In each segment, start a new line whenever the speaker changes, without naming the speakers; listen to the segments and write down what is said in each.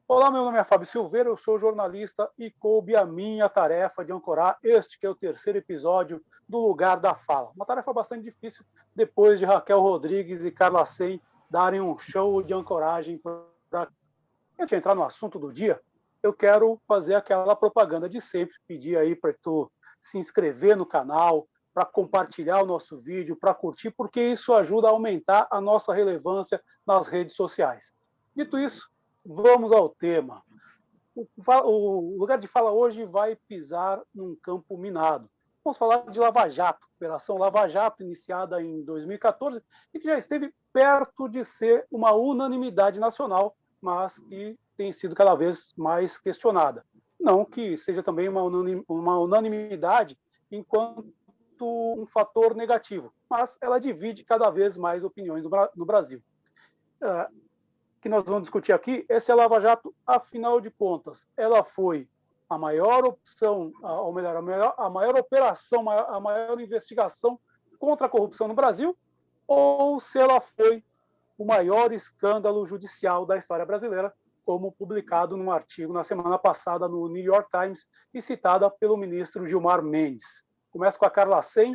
Olá, meu nome é Fábio Silveira, eu sou jornalista e coube a minha tarefa de ancorar este que é o terceiro episódio do Lugar da Fala. Uma tarefa bastante difícil depois de Raquel Rodrigues e Carla Sen darem um show de ancoragem. Antes de entrar no assunto do dia, eu quero fazer aquela propaganda de sempre, pedir aí para tu se inscrever no canal, para compartilhar o nosso vídeo, para curtir, porque isso ajuda a aumentar a nossa relevância nas redes sociais. Dito isso, vamos ao tema. O lugar de fala hoje vai pisar num campo minado. Vamos falar de Lava Jato, Operação Lava Jato, iniciada em 2014 e que já esteve perto de ser uma unanimidade nacional, mas que tem sido cada vez mais questionada. Não que seja também uma unanimidade enquanto um fator negativo, mas ela divide cada vez mais opiniões no Brasil. Que nós vamos discutir aqui, essa é a Lava Jato, afinal de contas, ela foi a maior opção, ou melhor, a maior operação, a maior investigação contra a corrupção no Brasil, ou se ela foi o maior escândalo judicial da história brasileira, como publicado num artigo na semana passada no New York Times e citada pelo ministro Gilmar Mendes. Começo com a Carla Sen.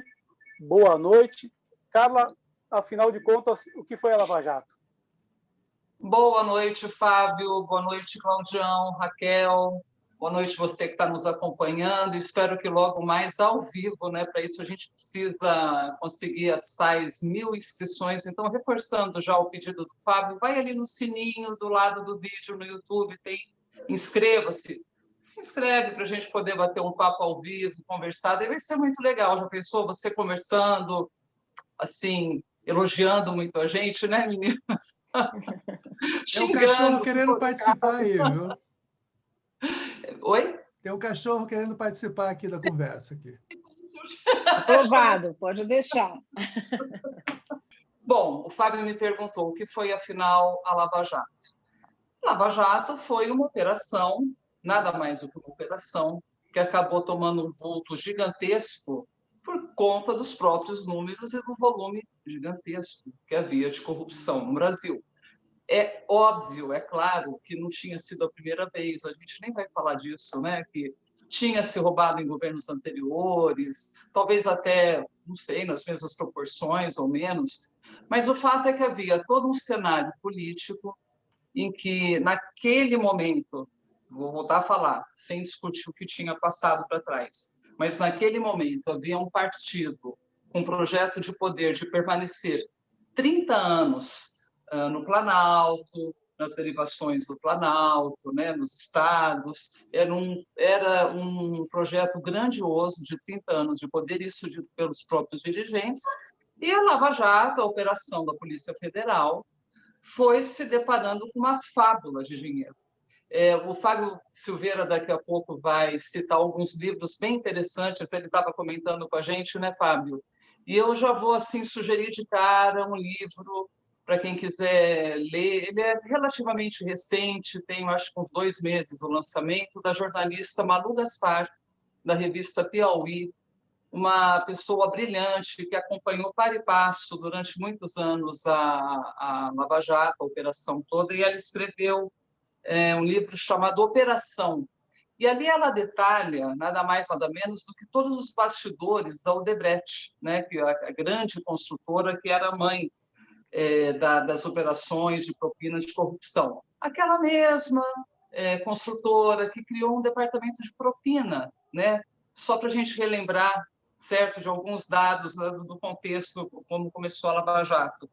Boa noite. Carla, afinal de contas, o que foi a Lava Jato?
Boa noite, Fábio. Boa noite, Claudião, Raquel. Boa noite você que está nos acompanhando. Espero que logo mais ao vivo, né? Para isso a gente precisa conseguir as tais 1.000 inscrições. Então, reforçando já o pedido do Fábio, vai ali no sininho do lado do vídeo no YouTube, tem inscreva-se. Se inscreve para a gente poder bater um papo ao vivo, conversar. Daí vai ser muito legal. Já pensou você conversando, assim, elogiando muito a gente, né, meninas?
Tem um cachorro querendo participar aí, viu?
Oi?
Tem um cachorro querendo participar aqui da conversa. Aqui.
Aprovado, pode deixar.
Bom, o Fábio me perguntou o que foi, afinal, a Lava Jato. A Lava Jato foi uma operação, nada mais do que uma operação, que acabou tomando um vulto gigantesco por conta dos próprios números e do volume gigantesco que havia de corrupção no Brasil. É óbvio, é claro, que não tinha sido a primeira vez, a gente nem vai falar disso, né? Que tinha se roubado em governos anteriores, talvez até, não sei, nas mesmas proporções ou menos, mas o fato é que havia todo um cenário político em que, naquele momento, vou voltar a falar, sem discutir o que tinha passado para trás, mas naquele momento havia um partido com um projeto de poder de permanecer 30 anos no Planalto, nas derivações do Planalto, né, nos estados. Era um projeto grandioso de 30 anos de poder, isso dito pelos próprios dirigentes. E a Lava Jato, a operação da Polícia Federal, foi se deparando com uma fábula de dinheiro. O Fábio Silveira, daqui a pouco, vai citar alguns livros bem interessantes, ele estava comentando com a gente, né, Fábio? E eu já vou assim sugerir de cara um livro para quem quiser ler. Ele é relativamente recente, tem, acho que uns 2 meses o lançamento, da jornalista Malu Gaspar, da revista Piauí, uma pessoa brilhante que acompanhou para e passo durante muitos anos a Lava Jato, a operação toda, e ela escreveu um livro chamado Operação. E ali ela detalha, nada mais, nada menos, do que todos os bastidores da Odebrecht, né, que é a grande construtora que era mãe das operações de propinas de corrupção. Aquela mesma construtora que criou um departamento de propina, né? Só para a gente relembrar, certo, de alguns dados do contexto, como começou a Lava Jato.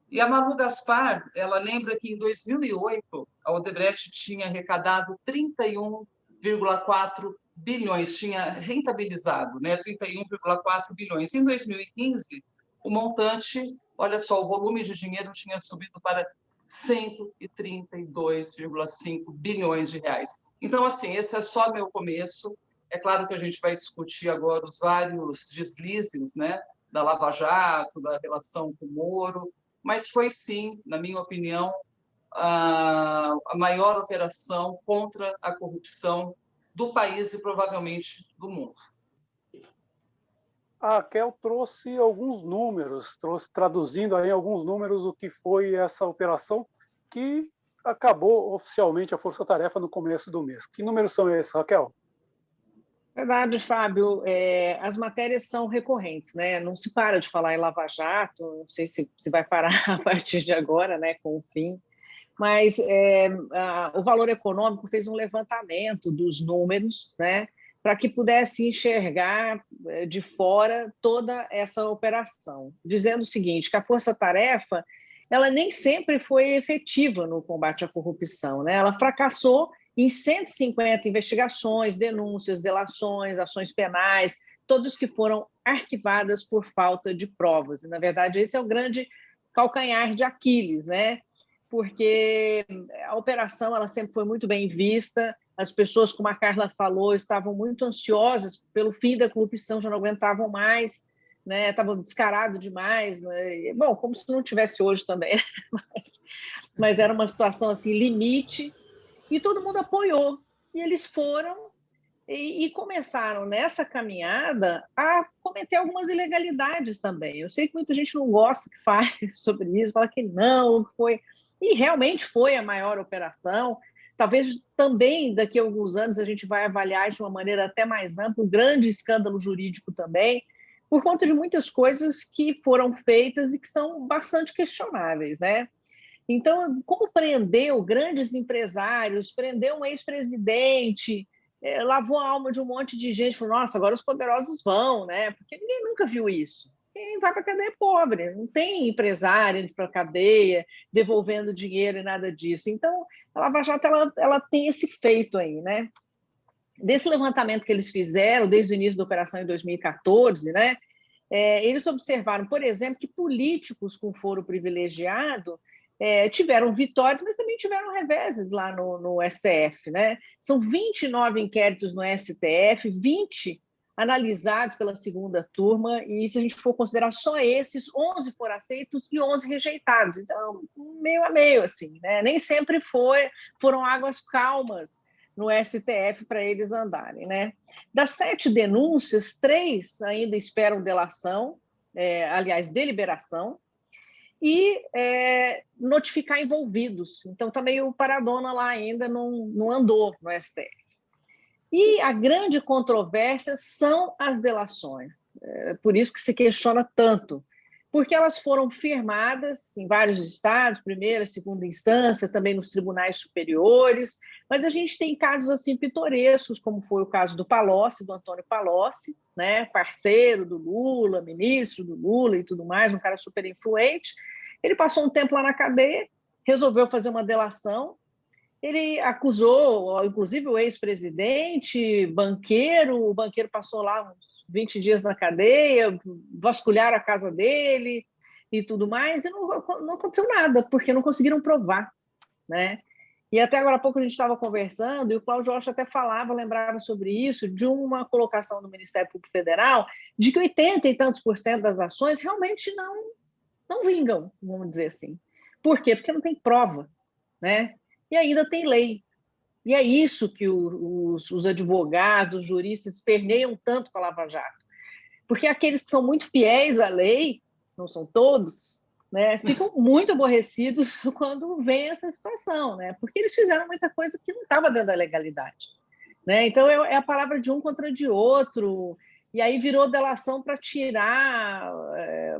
E a Malu Gaspar, ela lembra que em 2008 a Odebrecht tinha arrecadado 31,4 bilhões, tinha rentabilizado, né, 31,4 bilhões. Em 2015, o montante, olha só, o volume de dinheiro tinha subido para 132,5 bilhões de reais. Então, assim, esse é só meu começo. É claro que a gente vai discutir agora os vários deslizes, né, da Lava Jato, da relação com o Moro, mas foi, sim, na minha opinião, a maior operação contra a corrupção do país e provavelmente do mundo.
A Raquel trouxe alguns números, traduzindo aí alguns números o que foi essa operação, que acabou oficialmente a força-tarefa no começo do mês. Que números são esses, Raquel?
Verdade, Fábio. As matérias são recorrentes, né? Não se para de falar em Lava Jato, não sei se vai parar a partir de agora, né, com o fim. Mas o Valor Econômico fez um levantamento dos números, né, para que pudesse enxergar de fora toda essa operação, dizendo o seguinte, que a força-tarefa ela nem sempre foi efetiva no combate à corrupção, né? Ela fracassou em 150 investigações, denúncias, delações, ações penais, todas que foram arquivadas por falta de provas. E, na verdade, esse é o grande calcanhar de Aquiles, né? Porque a operação ela sempre foi muito bem vista, as pessoas, como a Carla falou, estavam muito ansiosas pelo fim da corrupção, já não aguentavam mais, né? Estavam descarado demais, né? Bom, como se não tivesse hoje também, mas era uma situação assim, limite, e todo mundo apoiou, e eles foram e começaram nessa caminhada a cometer algumas ilegalidades também. Eu sei que muita gente não gosta que fale sobre isso, fala que não, foi... E realmente foi a maior operação. Talvez também daqui a alguns anos a gente vai avaliar de uma maneira até mais ampla, um grande escândalo jurídico também, por conta de muitas coisas que foram feitas e que são bastante questionáveis, né? Então, como prendeu grandes empresários, prendeu um ex-presidente, lavou a alma de um monte de gente, falou, nossa, agora os poderosos vão, né? Porque ninguém nunca viu isso. Quem vai para a cadeia é pobre, não tem empresário indo para a cadeia, devolvendo dinheiro e nada disso. Então, a Lava Jato ela tem esse feito aí, né? Desse levantamento que eles fizeram desde o início da operação em 2014, né? Eles observaram, por exemplo, que políticos com foro privilegiado tiveram vitórias, mas também tiveram reveses lá no STF, né? São 29 inquéritos no STF, 20 analisados pela segunda turma, e se a gente for considerar só esses, 11 foram aceitos e 11 rejeitados. Então, meio a meio, assim, né? Nem sempre foram águas calmas no STF para eles andarem, né? Das 7 denúncias, 3 ainda esperam delação, aliás, deliberação, e notificar envolvidos. Então, está meio paradona lá ainda, não andou no STF. E a grande controvérsia são as delações. Por isso que se questiona tanto, porque elas foram firmadas em vários estados, primeira, segunda instância, também nos tribunais superiores, mas a gente tem casos assim pitorescos, como foi o caso do Palocci, do Antônio Palocci, né, parceiro do Lula, ministro do Lula e tudo mais, um cara super influente. Ele passou um tempo lá na cadeia, resolveu fazer uma delação. Ele acusou, inclusive, o ex-presidente, o banqueiro passou lá uns 20 dias na cadeia, vasculharam a casa dele e tudo mais, e não aconteceu nada, porque não conseguiram provar, né? E até agora há pouco a gente estava conversando, e o Cláudio Rocha até lembrava sobre isso, de uma colocação do Ministério Público Federal, de que 80 e tantos % das ações realmente não vingam, vamos dizer assim. Por quê? Porque não tem prova, né? E ainda tem lei. E é isso que os advogados, os juristas perneiam tanto com a Lava Jato. Porque aqueles que são muito fiéis à lei, não são todos, né, ficam muito aborrecidos quando vem essa situação, né? Porque eles fizeram muita coisa que não estava dentro da legalidade, né? Então, é a palavra de um contra de outro, e aí virou delação para tirar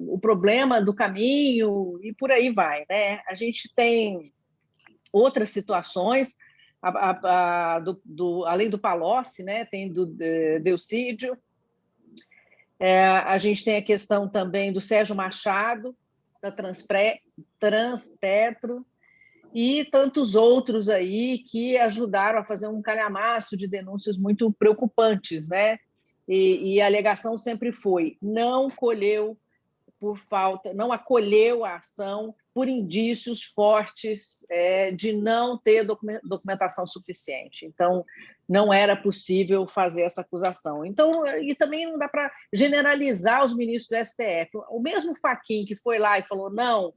o problema do caminho, e por aí vai, né? A gente tem outras situações, além do Palocci, né, tem do Delcídio, a gente tem a questão também do Sérgio Machado, da Transpetro, e tantos outros aí que ajudaram a fazer um calhamaço de denúncias muito preocupantes, né? E a alegação sempre foi, não acolheu a ação por indícios fortes de não ter documentação suficiente. Então, não era possível fazer essa acusação. Então, e também não dá para generalizar os ministros do STF. O mesmo Fachin que foi lá e falou, não,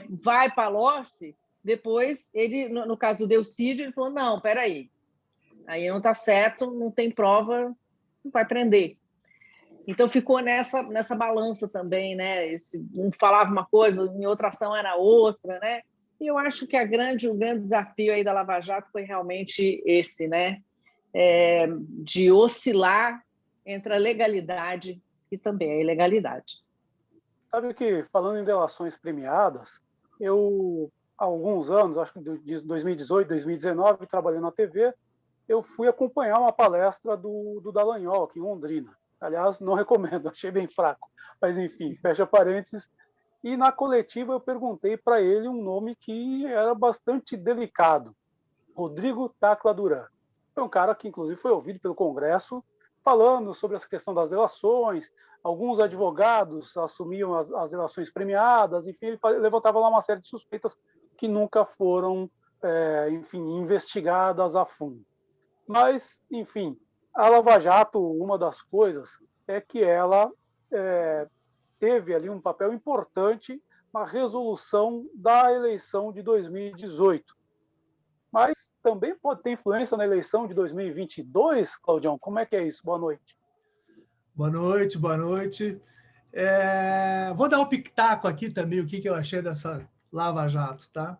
vai Palocci, depois, ele, no caso do Delcídio, ele falou, não, peraí, aí não está certo, não tem prova, não vai prender. Então, ficou nessa balança também, né? Um falava uma coisa, em outra ação era outra, né? E eu acho que o grande desafio aí da Lava Jato foi realmente esse, né? De oscilar entre a legalidade e também a ilegalidade.
Sabe que, falando em delações premiadas, eu, há alguns anos, acho que de 2018, 2019, trabalhando na TV, eu fui acompanhar uma palestra do Dallagnol aqui em Londrina. Aliás, não recomendo, achei bem fraco. Mas, enfim, fecha parênteses. E na coletiva eu perguntei para ele um nome que era bastante delicado, Rodrigo Tacla Duran. Foi um cara que, inclusive, foi ouvido pelo Congresso falando sobre essa questão das delações. Alguns advogados assumiam as delações premiadas, enfim, ele levantava lá uma série de suspeitas que nunca foram, enfim, investigadas a fundo. Mas, enfim, a Lava Jato, uma das coisas é que ela teve ali um papel importante na resolução da eleição de 2018. Mas também pode ter influência na eleição de 2022, Claudião? Como é que é isso? Boa noite.
Boa noite, boa noite. Vou dar um pitaco aqui também, o que eu achei dessa Lava Jato, tá?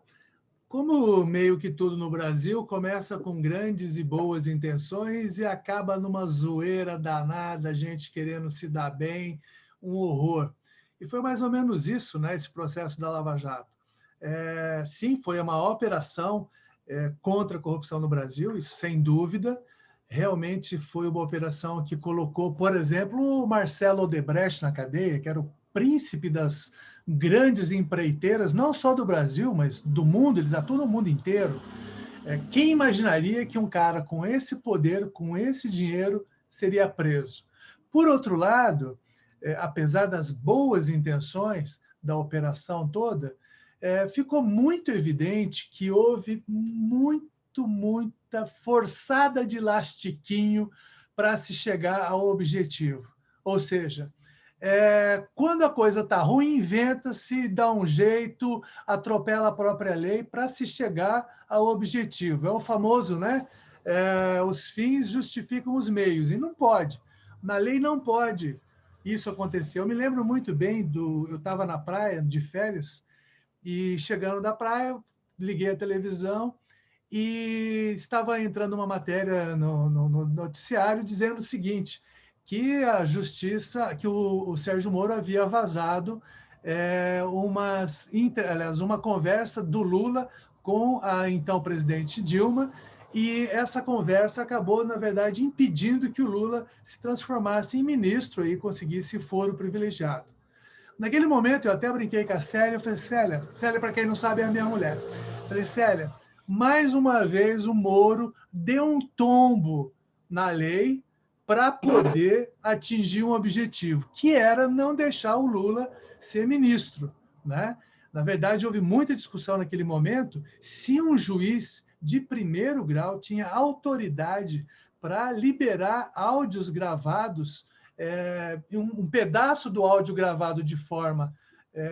Como meio que tudo no Brasil, começa com grandes e boas intenções e acaba numa zoeira danada, gente querendo se dar bem, um horror. E foi mais ou menos isso, né, esse processo da Lava Jato. Sim, foi a maior operação contra a corrupção no Brasil, isso sem dúvida. Realmente foi uma operação que colocou, por exemplo, o Marcelo Odebrecht na cadeia, que era o príncipe das grandes empreiteiras, não só do Brasil, mas do mundo, eles atuam no mundo inteiro. Quem imaginaria que um cara com esse poder, com esse dinheiro, seria preso? Por outro lado, apesar das boas intenções da operação toda, ficou muito evidente que houve muita forçada de lastiquinho para se chegar ao objetivo. Ou seja, quando a coisa está ruim, inventa-se, dá um jeito, atropela a própria lei para se chegar ao objetivo. É o famoso, né? Os fins justificam os meios, e não pode. Na lei não pode isso acontecer. Eu me lembro muito bem, eu estava na praia de férias, e chegando da praia, liguei a televisão e estava entrando uma matéria no noticiário dizendo o seguinte, que a justiça, que o Sérgio Moro havia vazado uma conversa do Lula com a então presidente Dilma, e essa conversa acabou, na verdade, impedindo que o Lula se transformasse em ministro e conseguisse foro privilegiado. Naquele momento, eu até brinquei com a Célia, eu falei, Célia, para quem não sabe, é a minha mulher. Eu falei, Célia, mais uma vez o Moro deu um tombo na lei para poder atingir um objetivo, que era não deixar o Lula ser ministro, né? Na verdade, houve muita discussão naquele momento se um juiz de primeiro grau tinha autoridade para liberar áudios gravados, um pedaço do áudio gravado de forma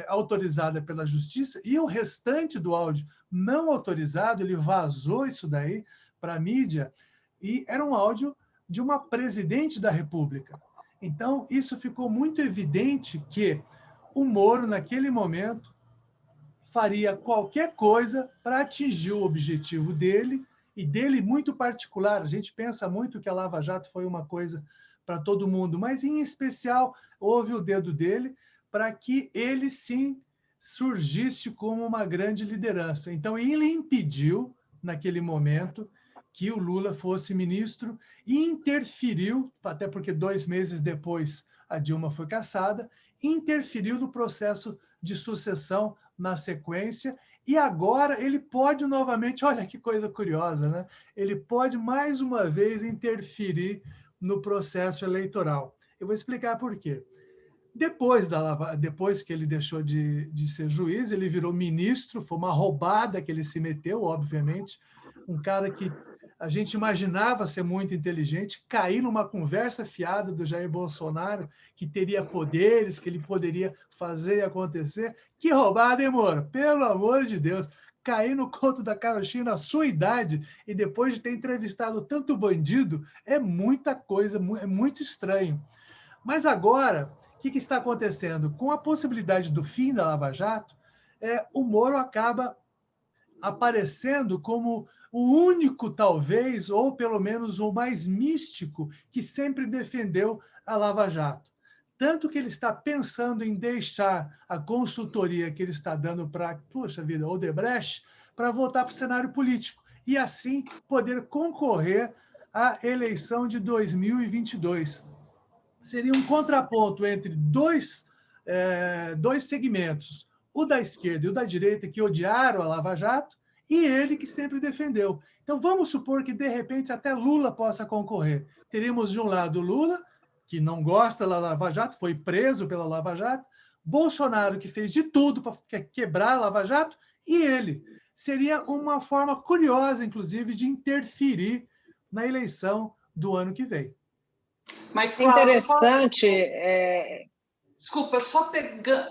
autorizada pela justiça e o restante do áudio não autorizado, ele vazou isso daí para a mídia, e era um áudio de uma presidente da República. Então, isso ficou muito evidente que o Moro, naquele momento, faria qualquer coisa para atingir o objetivo dele, e dele muito particular. A gente pensa muito que a Lava Jato foi uma coisa para todo mundo, mas, em especial, houve o dedo dele para que ele, sim, surgisse como uma grande liderança. Então, ele impediu, naquele momento, que o Lula fosse ministro e interferiu, até porque 2 meses depois a Dilma foi cassada, interferiu no processo de sucessão na sequência, e agora ele pode novamente, olha que coisa curiosa, né? Ele pode mais uma vez interferir no processo eleitoral. Eu vou explicar por quê. Depois que ele deixou de ser juiz, ele virou ministro, foi uma roubada que ele se meteu, obviamente, um cara que a gente imaginava ser muito inteligente, cair numa conversa fiada do Jair Bolsonaro, que teria poderes, que ele poderia fazer e acontecer. Que roubada, hein, Moro? Pelo amor de Deus! Cair no conto da carochinha na sua idade e depois de ter entrevistado tanto bandido, é muita coisa, é muito estranho. Mas agora, o que está acontecendo? Com a possibilidade do fim da Lava Jato, o Moro acaba aparecendo como o único, talvez, ou pelo menos o mais místico, que sempre defendeu a Lava Jato. Tanto que ele está pensando em deixar a consultoria que ele está dando para, puxa vida, Odebrecht, para voltar para o cenário político e, assim, poder concorrer à eleição de 2022. Seria um contraponto entre dois segmentos, o da esquerda e o da direita, que odiaram a Lava Jato, e ele que sempre defendeu. Então, vamos supor que, de repente, até Lula possa concorrer. Teríamos, de um lado, Lula, que não gosta da Lava Jato, foi preso pela Lava Jato, Bolsonaro, que fez de tudo para quebrar a Lava Jato, e ele. Seria uma forma curiosa, inclusive, de interferir na eleição do ano que vem.
Mas,
Cláudio, interessante.
Desculpa, só pegar.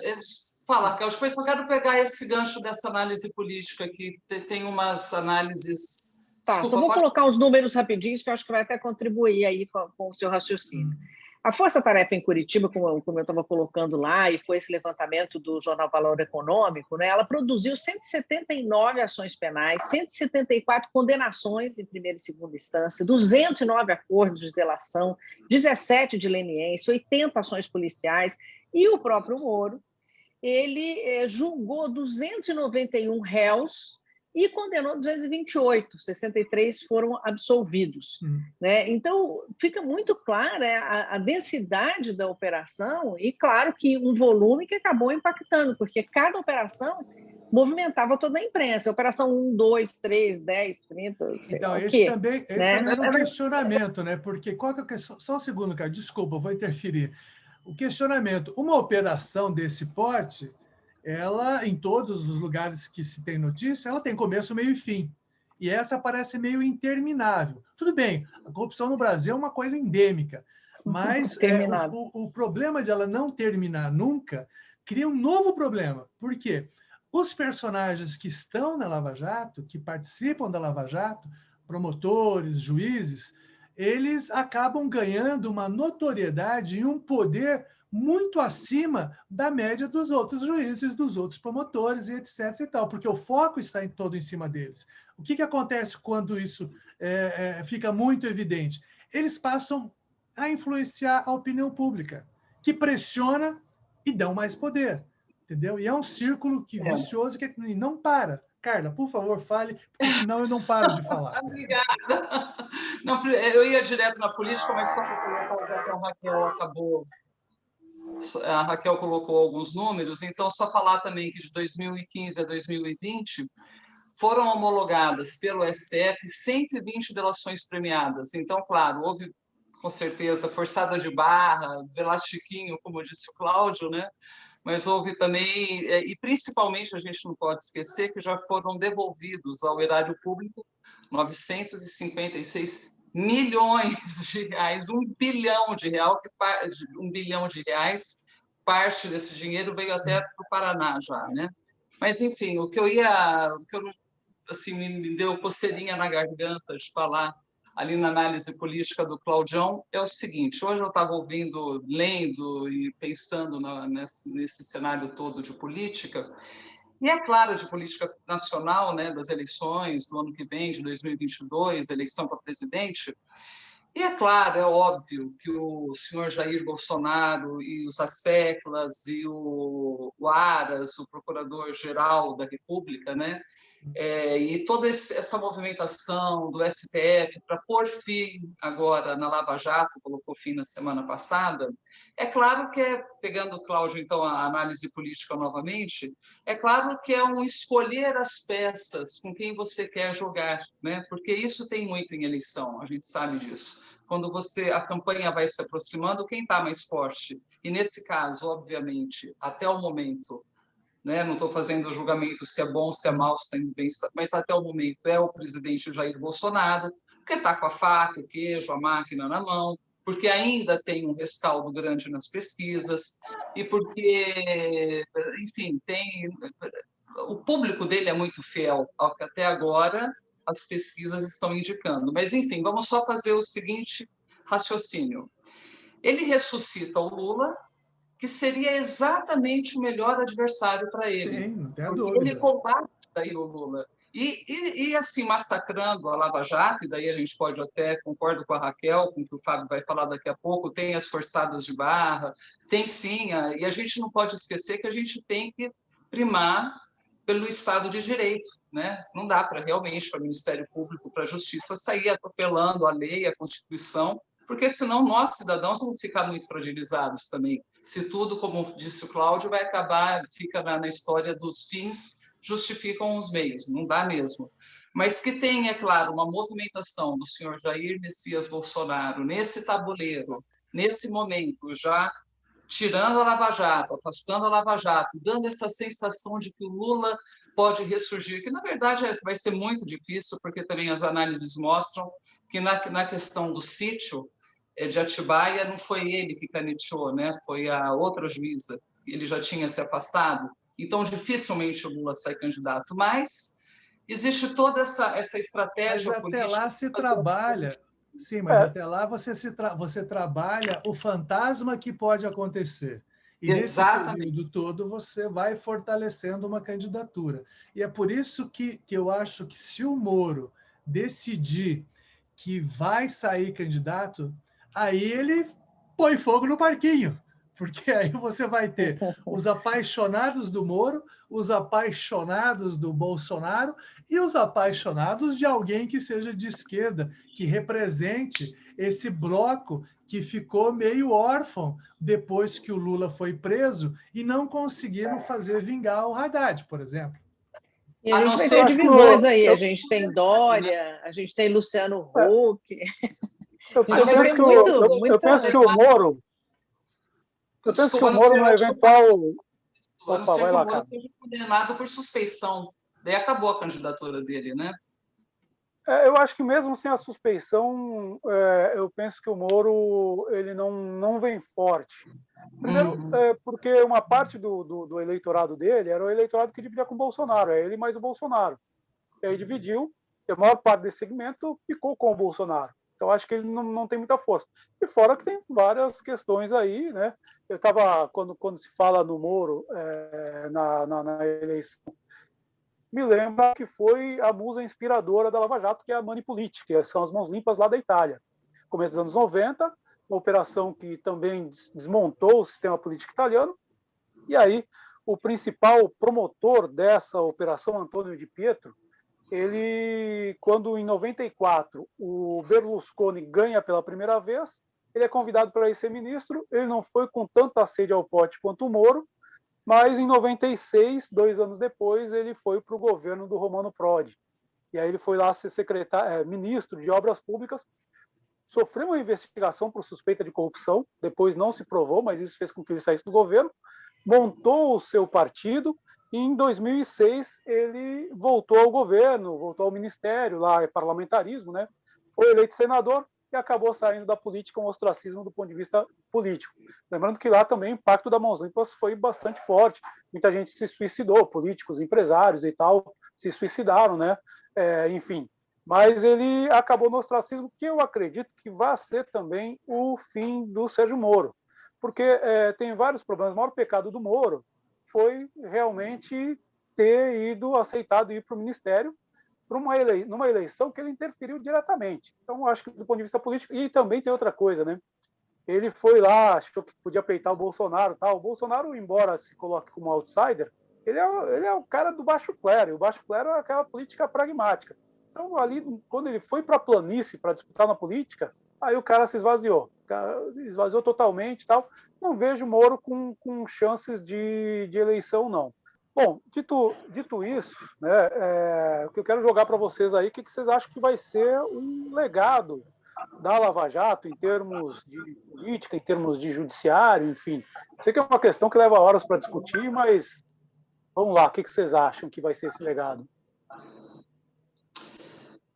Fala, Raquel, depois eu quero pegar esse gancho dessa análise política, que tem umas análises.
Tá, só vou colocar os números rapidinhos, que eu acho que vai até contribuir aí com o seu raciocínio. A Força Tarefa em Curitiba, como eu estava colocando lá, e foi esse levantamento do jornal Valor Econômico, né, ela produziu 179 ações penais, 174 condenações em primeira e segunda instância, 209 acordos de delação, 17 de leniência, 80 ações policiais, e o próprio Moro, ele julgou 291 réus e condenou 228, 63 foram absolvidos. Né? Então, fica muito clara a densidade da operação e, claro, que um volume que acabou impactando, porque cada operação movimentava toda a imprensa. Operação 1, 2, 3, 10, 30,
então, esse também era um questionamento, né? Porque qual que é a questão? Só um segundo, cara, desculpa, vou interferir. O questionamento, uma operação desse porte, ela, em todos os lugares que se tem notícia, ela tem começo, meio e fim. E essa parece meio interminável. Tudo bem, a corrupção no Brasil é uma coisa endêmica, mas o problema de ela não terminar nunca cria um novo problema. Por quê? Os personagens que estão na Lava Jato, que participam da Lava Jato, promotores, juízes, eles acabam ganhando uma notoriedade e um poder muito acima da média dos outros juízes, dos outros promotores e etc. e tal, porque o foco está todo em cima deles. O que acontece quando isso fica muito evidente? Eles passam a influenciar a opinião pública, que pressiona e dão mais poder, entendeu? E é um círculo vicioso que não para. Carla, por favor, fale, porque senão eu não paro de falar.
Obrigada. Não, eu ia direto na política, mas só para colocar que a Raquel acabou. A Raquel colocou alguns números, então só falar também que de 2015 a 2020 foram homologadas pelo STF 120 delações premiadas. Então, claro, houve com certeza forçada de barra, velastiquinho, como disse o Cláudio, né? Mas houve também, e principalmente a gente não pode esquecer que já foram devolvidos ao erário público 956 milhões de reais, 1 bilhão de reais, parte desse dinheiro veio até para o Paraná já, né? Mas enfim, o que eu assim, me deu coceirinha na garganta de falar ali na análise política do Claudião é o seguinte: hoje eu estava ouvindo, lendo e pensando nesse cenário todo de política, e é claro, de política nacional, né, das eleições do ano que vem, de 2022, eleição para presidente. E é claro, é óbvio que o senhor Jair Bolsonaro e os asseclas e o Aras, o procurador-geral da República, né, e toda essa movimentação do STF para pôr fim agora na Lava Jato, colocou fim na semana passada, é claro que pegando o Cláudio, então, a análise política novamente, é claro que é um escolher as peças com quem você quer jogar, né? Porque isso tem muito em eleição, a gente sabe disso. Quando a campanha vai se aproximando, quem está mais forte? E nesse caso, obviamente, até o momento, né? Não estou fazendo julgamento se é bom, se é mal, se está indo bem, mas até o momento é o presidente Jair Bolsonaro, porque está com a faca, o queijo, a máquina na mão, porque ainda tem um rescaldo grande nas pesquisas e porque, enfim, o público dele é muito fiel ao que até agora as pesquisas estão indicando. Mas, enfim, vamos só fazer o seguinte raciocínio. Ele ressuscita o Lula, que seria exatamente o melhor adversário para ele.
Sim, não tem a
porque
dúvida.
ele combate aí o Lula. E assim, massacrando a Lava Jato, e daí a gente pode até, concordo com a Raquel, com o que o Fábio vai falar daqui a pouco, tem as forçadas de barra, tem sim, e a gente não pode esquecer que a gente tem que primar pelo Estado de Direito, né? Não dá para realmente, para o Ministério Público, para a Justiça, sair atropelando a lei, a Constituição, porque senão nós, cidadãos, vamos ficar muito fragilizados também. Se tudo, como disse o Cláudio, vai acabar, fica na história dos fins justificam os meios, não dá mesmo. Mas que tem, é claro, uma movimentação do senhor Jair Messias Bolsonaro nesse tabuleiro, nesse momento, já tirando a Lava Jato, afastando a Lava Jato, dando essa sensação de que o Lula pode ressurgir, que na verdade vai ser muito difícil, porque também as análises mostram que na questão do sítio de Atibaia não foi ele que caneteou, né? Foi a outra juíza, ele já tinha se afastado. Então, dificilmente o Lula sai candidato, mas existe toda essa estratégia
mas
política.
Até lá se trabalha, sim, mas até lá você trabalha o fantasma que pode acontecer. E
Exatamente.
nesse período todo você vai fortalecendo uma candidatura. E é por isso que eu acho que se o Moro decidir que vai sair candidato, aí ele põe fogo no parquinho. Porque aí você vai ter os apaixonados do Moro, os apaixonados do Bolsonaro e os apaixonados de alguém que seja de esquerda, que represente esse bloco que ficou meio órfão depois que o Lula foi preso e não conseguiram fazer vingar o Haddad, por exemplo.
E a gente vai ter divisões aí. A gente tem Dória, a gente tem Luciano Huck.
Eu penso que o Moro... Eu penso que o Moro, no eventual...
Opa, vai lá, cara. Seja condenado por suspeição. Daí acabou a candidatura dele, né?
Eu acho que mesmo sem a suspeição, eu penso que o Moro ele não vem forte. Primeiro, porque uma parte do eleitorado dele era o eleitorado que dividia com o Bolsonaro, é ele mais o Bolsonaro. E aí dividiu, e a maior parte desse segmento ficou com o Bolsonaro. Então, acho que ele não tem muita força. E fora que tem várias questões aí, né? Eu estava, quando se fala no Moro na eleição, me lembra que foi a musa inspiradora da Lava Jato, que é a Mani Politti, que são as mãos limpas lá da Itália. Começo dos anos 90, uma operação que também desmontou o sistema político italiano, e aí o principal promotor dessa operação, Antônio Di Pietro, ele, quando em 94 o Berlusconi ganha pela primeira vez, ele é convidado para ir ser ministro, ele não foi com tanta sede ao pote quanto o Moro, mas em 96, 2 anos depois, ele foi para o governo do Romano Prodi. E aí ele foi lá ser ministro de Obras Públicas, sofreu uma investigação por suspeita de corrupção, depois não se provou, mas isso fez com que ele saísse do governo, montou o seu partido, e em 2006 ele voltou ao governo, voltou ao ministério, lá é parlamentarismo, né? Foi eleito senador e acabou saindo da política, um ostracismo do ponto de vista político. Lembrando que lá também o impacto da Mãos Limpas foi bastante forte. Muita gente se suicidou, políticos, empresários e tal, se suicidaram, né? Enfim, mas ele acabou no ostracismo, que eu acredito que vai ser também o fim do Sérgio Moro, porque tem vários problemas. O maior pecado do Moro foi realmente ter aceitado ir para o Ministério numa eleição que ele interferiu diretamente. Então, acho que do ponto de vista político, e também tem outra coisa, né? Ele foi lá, achou que podia peitar o Bolsonaro, tal. O Bolsonaro, embora se coloque como outsider, ele é o cara do baixo clero, e o baixo clero é aquela política pragmática. Então, ali, quando ele foi para a planície para disputar na política, aí o cara se esvaziou totalmente, tal. Não vejo Moro com chances de eleição, não. Bom, dito isso, né, o que eu quero jogar para vocês aí, o que vocês acham que vai ser um legado da Lava Jato em termos de política, em termos de judiciário, enfim. Sei que é uma questão que leva horas para discutir, mas vamos lá, o que vocês acham que vai ser esse legado?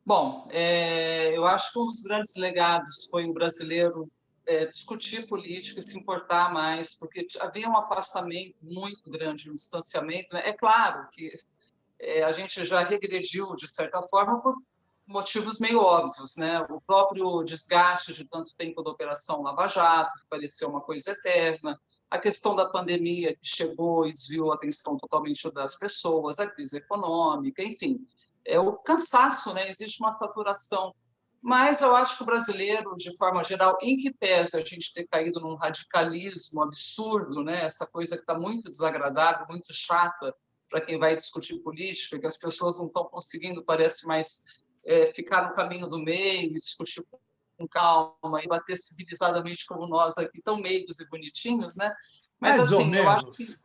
Bom, eu acho que um dos grandes legados foi o brasileiro discutir política e se importar mais, porque havia um afastamento muito grande, um distanciamento. Né? É claro que a gente já regrediu, de certa forma, por motivos meio óbvios. Né? O próprio desgaste de tanto tempo da Operação Lava Jato, que pareceu uma coisa eterna, a questão da pandemia, que chegou e desviou a atenção totalmente das pessoas, a crise econômica, enfim. é o cansaço, né? Existe uma saturação. Mas eu acho que o brasileiro, de forma geral, em que pese a gente ter caído num radicalismo absurdo, né? Essa coisa que está muito desagradável, muito chata para quem vai discutir política, que as pessoas não estão conseguindo, parece mais ficar no caminho do meio, discutir com calma e bater civilizadamente como nós aqui, tão meigos e bonitinhos, né? Mas
Mais ou
assim,
menos.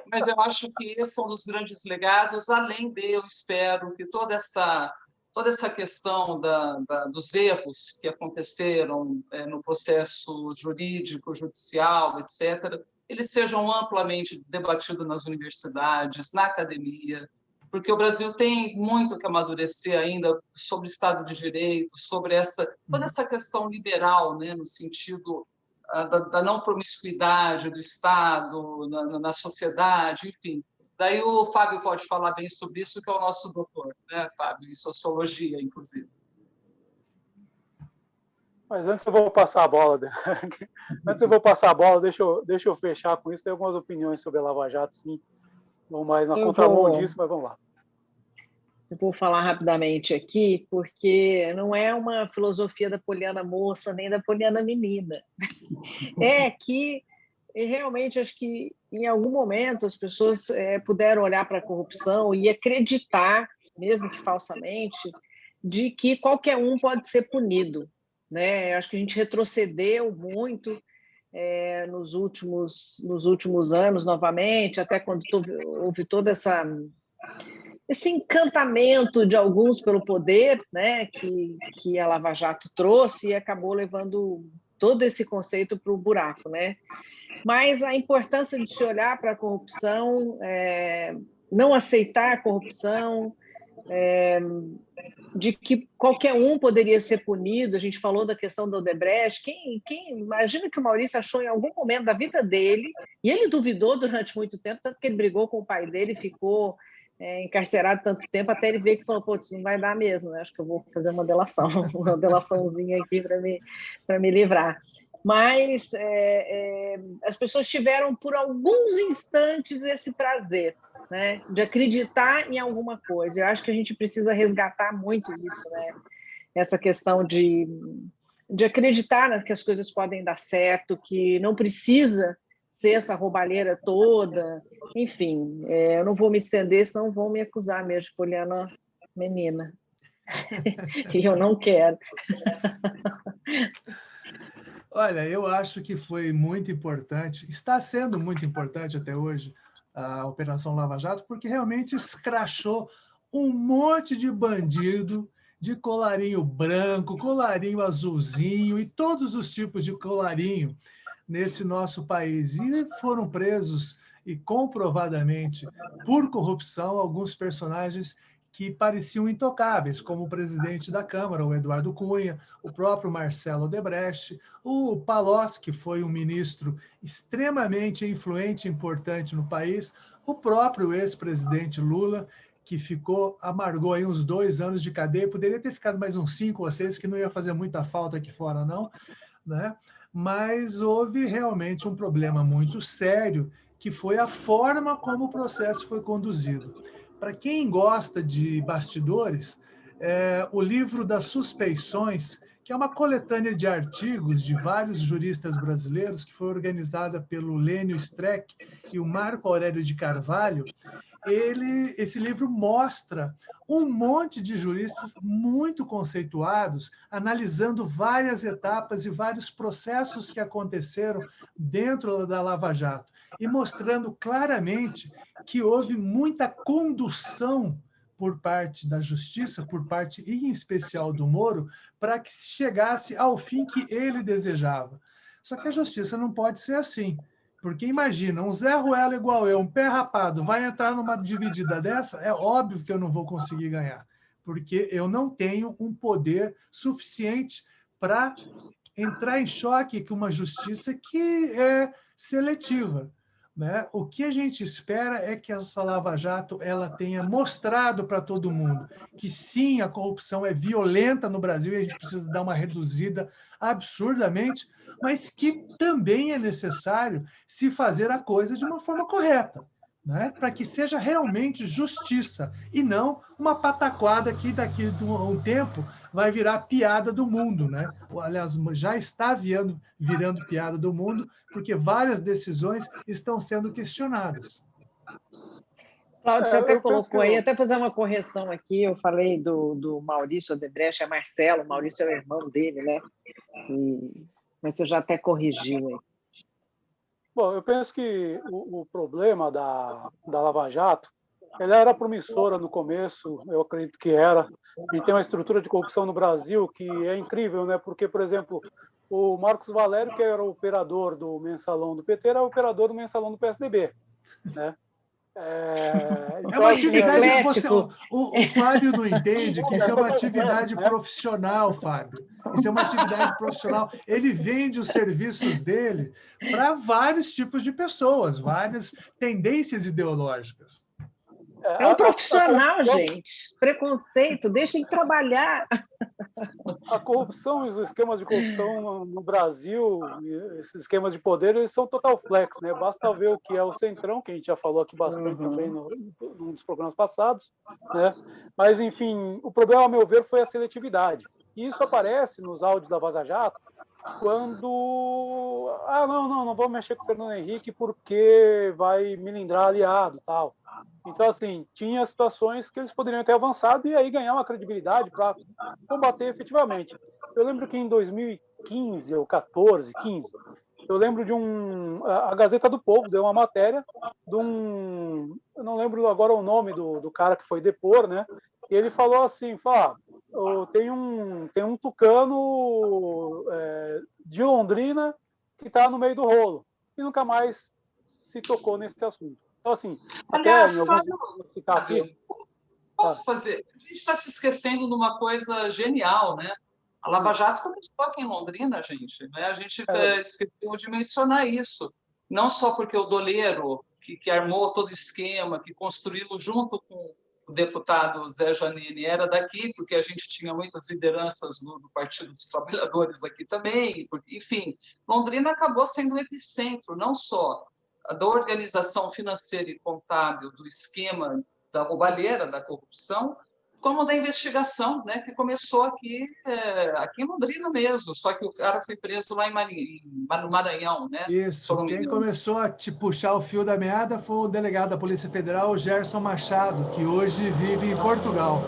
mas eu acho que esse é um dos grandes legados, além de, eu espero que toda essa questão dos erros que aconteceram no processo jurídico, judicial, etc., eles sejam amplamente debatidos nas universidades, na academia, porque o Brasil tem muito que amadurecer ainda sobre o Estado de Direito, sobre toda essa questão liberal, né, no sentido da não promiscuidade do Estado, na sociedade, enfim. Daí o Fábio pode falar bem sobre isso, que é o nosso doutor, né, Fábio, em sociologia, inclusive.
Mas antes eu vou passar a bola, deixa eu fechar com isso. Tem algumas opiniões sobre a Lava Jato, sim. Vamos mais na contramão disso, mas vamos lá.
Eu vou falar rapidamente aqui, porque não é uma filosofia da Poliana moça nem da Poliana menina. É que realmente acho que em algum momento as pessoas puderam olhar para a corrupção e acreditar, mesmo que falsamente, de que qualquer um pode ser punido, né? Acho que a gente retrocedeu muito nos últimos anos, novamente, até quando houve toda esse encantamento de alguns pelo poder, né, que a Lava Jato trouxe e acabou levando todo esse conceito para o buraco, né? Mas a importância de se olhar para a corrupção, não aceitar a corrupção, de que qualquer um poderia ser punido. A gente falou da questão do Odebrecht. Quem imagina que o Maurício achou em algum momento da vida dele, e ele duvidou durante muito tempo, tanto que ele brigou com o pai dele, ficou encarcerado tanto tempo, até ele ver que falou, putz, não vai dar mesmo, né? Acho que eu vou fazer uma delaçãozinha aqui para me livrar. Mas as pessoas tiveram, por alguns instantes, esse prazer, né, de acreditar em alguma coisa. Eu acho que a gente precisa resgatar muito isso, né? Essa questão de acreditar que as coisas podem dar certo, que não precisa ser essa roubalheira toda. Enfim, eu não vou me estender, senão vão me acusar mesmo de Poliana menina. E eu não quero.
Olha, eu acho que foi muito importante, está sendo muito importante até hoje, a Operação Lava Jato, porque realmente escrachou um monte de bandido de colarinho branco, colarinho azulzinho e todos os tipos de colarinho nesse nosso país. E foram presos, e comprovadamente, por corrupção, alguns personagens que pareciam intocáveis, como o presidente da Câmara, o Eduardo Cunha, o próprio Marcelo Odebrecht, o Palocci, que foi um ministro extremamente influente e importante no país, o próprio ex-presidente Lula, que amargou aí uns 2 anos de cadeia, poderia ter ficado mais uns 5 ou 6, que não ia fazer muita falta aqui fora, não, né? Mas houve realmente um problema muito sério, que foi a forma como o processo foi conduzido. Para quem gosta de bastidores, o livro das Suspeições, que é uma coletânea de artigos de vários juristas brasileiros, que foi organizada pelo Lênio Streck e o Marco Aurélio de Carvalho, esse livro mostra um monte de juristas muito conceituados, analisando várias etapas e vários processos que aconteceram dentro da Lava Jato, e mostrando claramente que houve muita condução por parte da Justiça, por parte, em especial, do Moro, para que se chegasse ao fim que ele desejava. Só que a Justiça não pode ser assim. Porque imagina, um Zé Ruela igual eu, um pé rapado, vai entrar numa dividida dessa, é óbvio que eu não vou conseguir ganhar, porque eu não tenho um poder suficiente para entrar em choque com uma justiça que é seletiva, né? O que a gente espera é que essa Lava Jato ela tenha mostrado para todo mundo que sim, a corrupção é violenta no Brasil e a gente precisa dar uma reduzida absurdamente, mas que também é necessário se fazer a coisa de uma forma correta. né? Para que seja realmente justiça e não uma pataquada que daqui a um tempo vai virar piada do mundo, né? Aliás, já está virando piada do mundo, porque várias decisões estão sendo questionadas.
Cláudio, você até
Eu penso que
colocou aí, até fazer uma correção aqui, eu falei do Maurício Odebrecht, é Marcelo, Maurício é o irmão dele, né? Mas você já até corrigiu aí.
Bom, eu penso que o problema da Lava Jato, ela era promissora no começo, eu acredito que era. A gente tem uma estrutura de corrupção no Brasil que é incrível, né? Porque, por exemplo, o Marcos Valério, que era o operador do mensalão do PT, era o operador do mensalão do PSDB, né?
É
Então,
uma
assim,
atividade que você.
Eclético.
O Fábio não entende que isso é uma atividade profissional, Fábio. Isso é uma atividade profissional. Ele vende os serviços dele para vários tipos de pessoas, várias tendências ideológicas.
É um profissional,
corrupção,
gente. Preconceito, deixem trabalhar.
a corrupção e os esquemas de corrupção no Brasil, esses esquemas de poder, eles são total flex, né? Basta ver o que é o Centrão, que a gente já falou aqui bastante também num dos programas passados, né? Mas, enfim, o problema, a meu ver, foi a seletividade. E isso aparece nos áudios da Vaza Jato, quando não vou mexer com o Fernando Henrique porque vai milindrar aliado, tal. Então, assim, tinha situações que eles poderiam ter avançado e aí ganhar uma credibilidade para combater efetivamente. Eu lembro que em 2015 ou 14, 15, eu lembro de a Gazeta do Povo deu uma matéria de eu não lembro agora o nome do cara que foi depor, né? E ele falou assim, tem um tucano de Londrina que está no meio do rolo e nunca mais se tocou nesse assunto. Então, assim,
aliás,
até
Fábio,
citar aqui,
posso fazer? A gente está se esquecendo de uma coisa genial, né? A Lava Jato começou aqui em Londrina, gente. Né? A gente esqueceu de mencionar isso. Não só porque o Doleiro, que armou todo o esquema, que construiu junto com o deputado Zé Janine, era daqui, porque a gente tinha muitas lideranças do Partido dos Trabalhadores aqui também. Enfim, Londrina acabou sendo um epicentro, não só da organização financeira e contábil, do esquema da roubalheira, da corrupção, como da investigação, né, que começou aqui em Londrina mesmo, só que o cara foi preso lá no Maranhão, né?
Isso, quem começou a te puxar o fio da meada foi o delegado da Polícia Federal, Gerson Machado, que hoje vive em Portugal.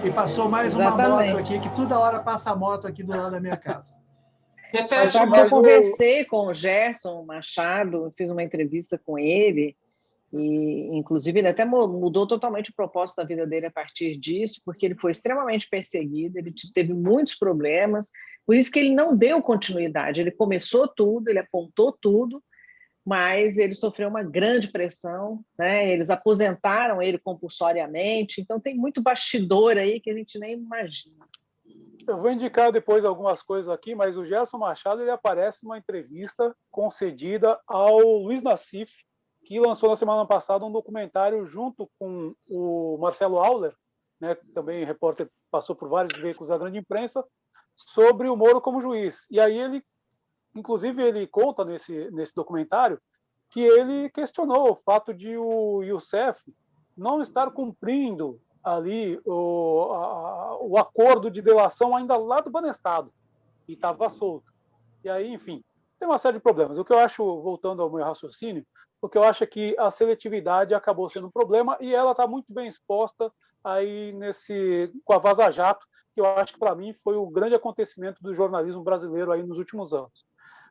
E passou mais uma moto aqui, que toda hora passa a moto aqui do lado da minha casa.
Mas sabe que eu conversei com o Gerson Machado, fiz uma entrevista com ele, e inclusive ele até mudou totalmente o propósito da vida dele a partir disso, porque ele foi extremamente perseguido, ele teve muitos problemas, por isso que ele não deu continuidade. Ele começou tudo, ele apontou tudo, mas ele sofreu uma grande pressão, né? Eles aposentaram ele compulsoriamente, então tem muito bastidor aí que a gente nem imagina.
Eu vou indicar depois algumas coisas aqui, mas o Gerson Machado ele aparece numa entrevista concedida ao Luiz Nassif, que lançou na semana passada um documentário junto com o Marcelo Auler, né, que também repórter, passou por vários veículos da grande imprensa, sobre o Moro como juiz. E aí ele conta nesse documentário que ele questionou o fato de o Youssef não estar cumprindo ali o acordo de delação ainda lá do Banestado, e estava solto. E aí, enfim, tem uma série de problemas. O que eu acho, voltando ao meu raciocínio, o que eu acho é que a seletividade acabou sendo um problema e ela está muito bem exposta aí com a Vaza Jato, que eu acho que, para mim, foi o grande acontecimento do jornalismo brasileiro aí nos últimos anos.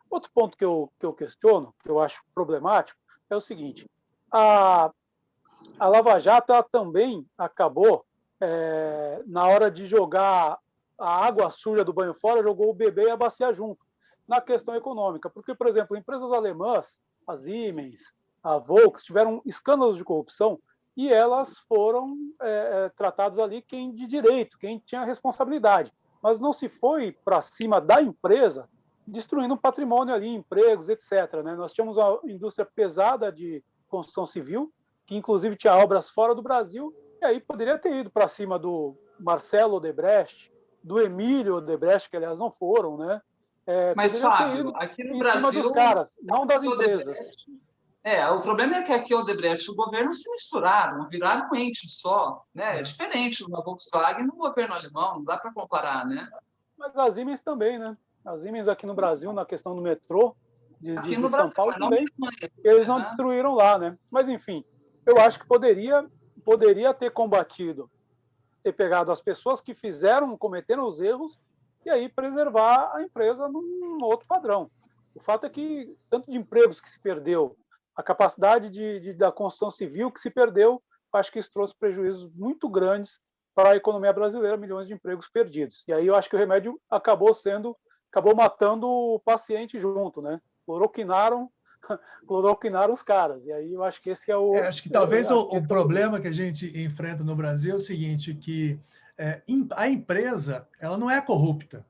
Outro ponto que eu questiono, que eu acho problemático, é o seguinte: a Lava Jato também acabou, na hora de jogar a água suja do banho fora, jogou o bebê e a bacia junto, na questão econômica. Porque, por exemplo, empresas alemãs, a Siemens, a Volks, tiveram escândalos de corrupção e elas foram tratadas ali quem de direito, quem tinha responsabilidade. Mas não se foi para cima da empresa, destruindo um patrimônio ali, empregos, etc. Né? Nós tínhamos uma indústria pesada de construção civil, que inclusive tinha obras fora do Brasil, e aí poderia ter ido para cima do Marcelo Odebrecht, do Emílio Odebrecht, que aliás não foram, né?
Mas, Fábio, aqui no Brasil,
cima dos caras, não das empresas.
O problema é que aqui o Odebrecht e o governo se misturaram, viraram um ente só, né? É diferente de uma Volkswagen no governo alemão, não dá para comparar, né?
Mas a Siemens também, né? A Siemens aqui no Brasil, na questão do metrô
Aqui
de
no
São
Brasil,
Paulo
mas não na
também,
Alemanha,
eles não
né?
destruíram lá, né? Mas, enfim, eu acho que poderia ter combatido, ter pegado as pessoas que cometeram os erros e aí preservar a empresa num outro padrão. O fato é que tanto de empregos que se perdeu, a capacidade da construção civil que se perdeu, acho que isso trouxe prejuízos muito grandes para a economia brasileira, milhões de empregos perdidos. E aí eu acho que o remédio acabou matando o paciente junto, né? Cloroquinaram os caras. E aí eu acho que esse é o.
Acho que talvez o
É o
problema que a gente enfrenta no Brasil é o seguinte, que a empresa ela não é corrupta.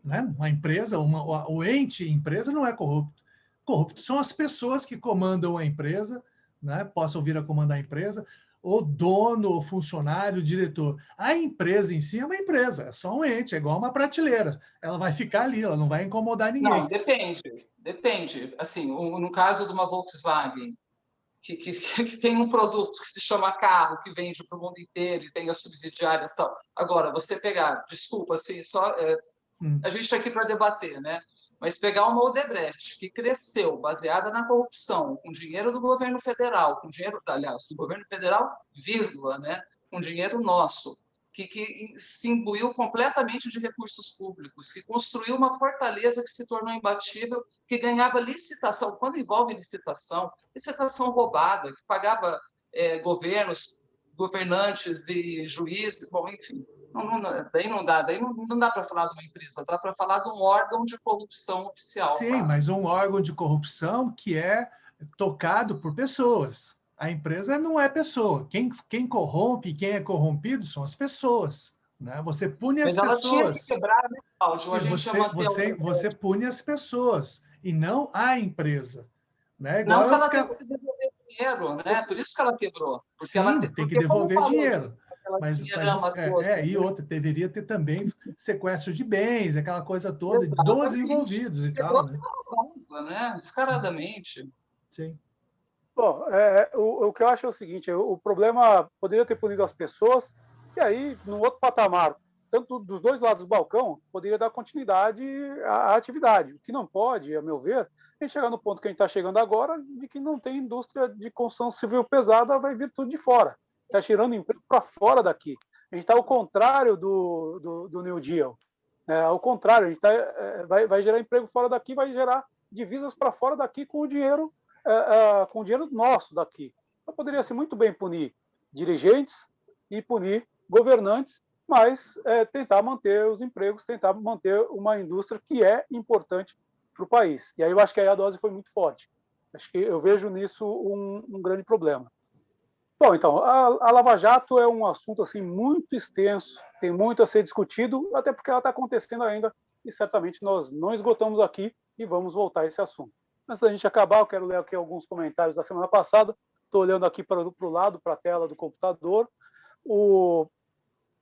Né? Uma empresa, o ente empresa não é corrupto. Corrupto são as pessoas que comandam a empresa, né? Possam vir a comandar a empresa, o dono, o funcionário, o diretor. A empresa em si é uma empresa, é só um ente, é igual uma prateleira. Ela vai ficar ali, ela não vai incomodar
Não,
ninguém.
depende. Assim, no caso de uma Volkswagen, que tem um produto que se chama carro, que vende para o mundo inteiro e tem as subsidiárias e tal. Agora, você pegar, desculpa, assim, a gente está aqui para debater, né? Mas pegar uma Odebrecht, que cresceu baseada na corrupção, com dinheiro do governo federal, com dinheiro, aliás, do governo federal, vírgula, né? Com dinheiro nosso, que se imbuiu completamente de recursos públicos, que construiu uma fortaleza que se tornou imbatível, que ganhava licitação. Quando envolve licitação roubada, que pagava governos, governantes e juízes, bom, enfim. Daí não dá para falar de uma empresa, dá para falar de um órgão de corrupção oficial.
Sim, mas um órgão de corrupção que é tocado por pessoas. A empresa não é pessoa. Quem corrompe, quem é corrompido são as pessoas. Né? Você pune as
Mas ela tinha que
pessoas.
quebrar, né, Cláudio? A
E
gente ia manter
você pune as pessoas e não a empresa. Né?
Não
Igual
que
eu
ela
ficar...
teve que devolver dinheiro, né? Por isso que ela quebrou.
Sim, tem que
Porque como
devolver
falou,
dinheiro.
ela
Mas
dinheirama toda.
e outra, deveria ter também sequestro de bens, aquela coisa toda dos
Exatamente.
envolvidos e
Quebrou
tal, né?
pela bomba, né? Descaradamente.
Sim.
Bom, o que eu acho é o seguinte: o problema poderia ter punido as pessoas, e aí, num outro patamar, tanto dos dois lados do balcão, poderia dar continuidade à atividade. O que não pode, a meu ver, é chegar no ponto que a gente está chegando agora, de que não tem indústria de construção civil pesada, vai vir tudo de fora. Está tirando emprego para fora daqui. A gente está ao contrário do New Deal. Ao contrário, a gente vai gerar emprego fora daqui, vai gerar divisas para fora daqui com o dinheiro nosso daqui. Então, poderia-se muito bem punir dirigentes e punir governantes, mas tentar manter os empregos, tentar manter uma indústria que é importante para o país. E aí eu acho que aí a dose foi muito forte. Acho que eu vejo nisso um grande problema. Bom, então, a Lava Jato é um assunto assim muito extenso, tem muito a ser discutido, até porque ela está acontecendo ainda e certamente nós não esgotamos aqui e vamos voltar a esse assunto. Antes da gente acabar, eu quero ler aqui alguns comentários da semana passada. Estou olhando aqui para o lado, para a tela do computador. O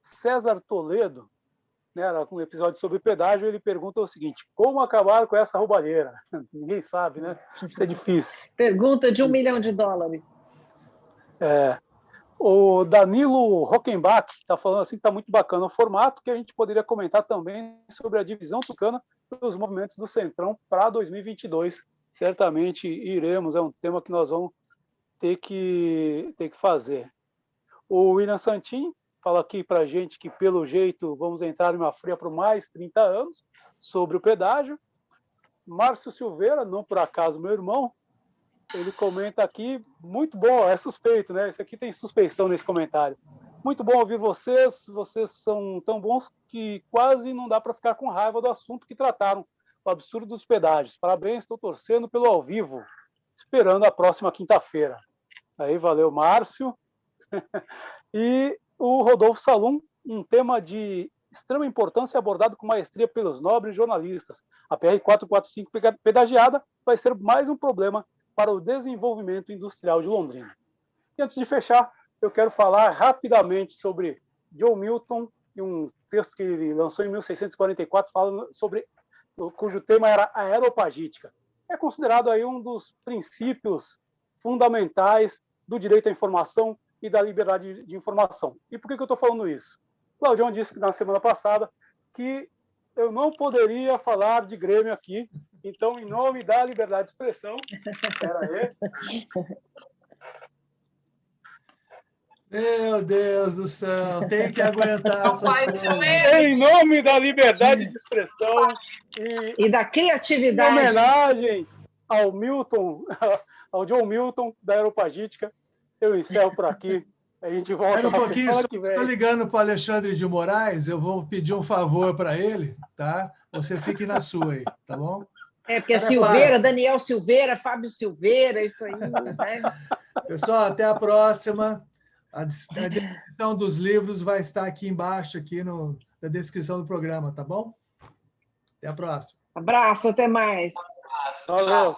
César Toledo, né, com um episódio sobre pedágio, ele pergunta o seguinte: como acabar com essa roubalheira? Ninguém sabe, né? Isso é difícil.
Pergunta de $1 milhão.
O Danilo Rockenbach está falando assim que está muito bacana o formato, que a gente poderia comentar também sobre a divisão tucana dos movimentos do Centrão para 2022. Certamente iremos, é um tema que nós vamos ter que fazer. O William Santin fala aqui para a gente que, pelo jeito, vamos entrar em uma fria por mais 30 anos sobre o pedágio. Márcio Silveira, não por acaso meu irmão, ele comenta aqui, muito bom, é suspeito, né? Esse aqui tem suspeição nesse comentário. Muito bom ouvir vocês são tão bons que quase não dá para ficar com raiva do assunto que trataram, o absurdo dos pedágios. Parabéns, estou torcendo pelo ao vivo, esperando a próxima quinta-feira. Aí, valeu, Márcio. E o Rodolfo Salum, um tema de extrema importância abordado com maestria pelos nobres jornalistas. A PR-445 pedagiada vai ser mais um problema para o desenvolvimento industrial de Londrina. E antes de fechar, eu quero falar rapidamente sobre John Milton e um texto que ele lançou em 1644, cujo tema era a aeropagítica. É considerado aí um dos princípios fundamentais do direito à informação e da liberdade de informação. E por que eu estou falando isso? Claudião disse na semana passada que eu não poderia falar de Grêmio aqui, então, em nome da liberdade de expressão... Espera aí.
Meu Deus do céu, tem que aguentar essas coisas.
Em nome da liberdade de expressão
e da criatividade.
Em homenagem ao Milton, ao John Milton, da Aeropagítica, eu encerro por aqui. A gente volta na semana que vem.
Estou ligando para o Alexandre de Moraes, eu vou pedir um favor para ele, tá? Você fique na sua aí, tá bom?
Porque Silveira, Daniel Silveira, Fábio Silveira, isso aí. Né?
Pessoal, até a próxima. A descrição dos livros vai estar aqui embaixo, aqui na descrição do programa, tá bom? Até a próxima.
Abraço, até mais.
Valeu.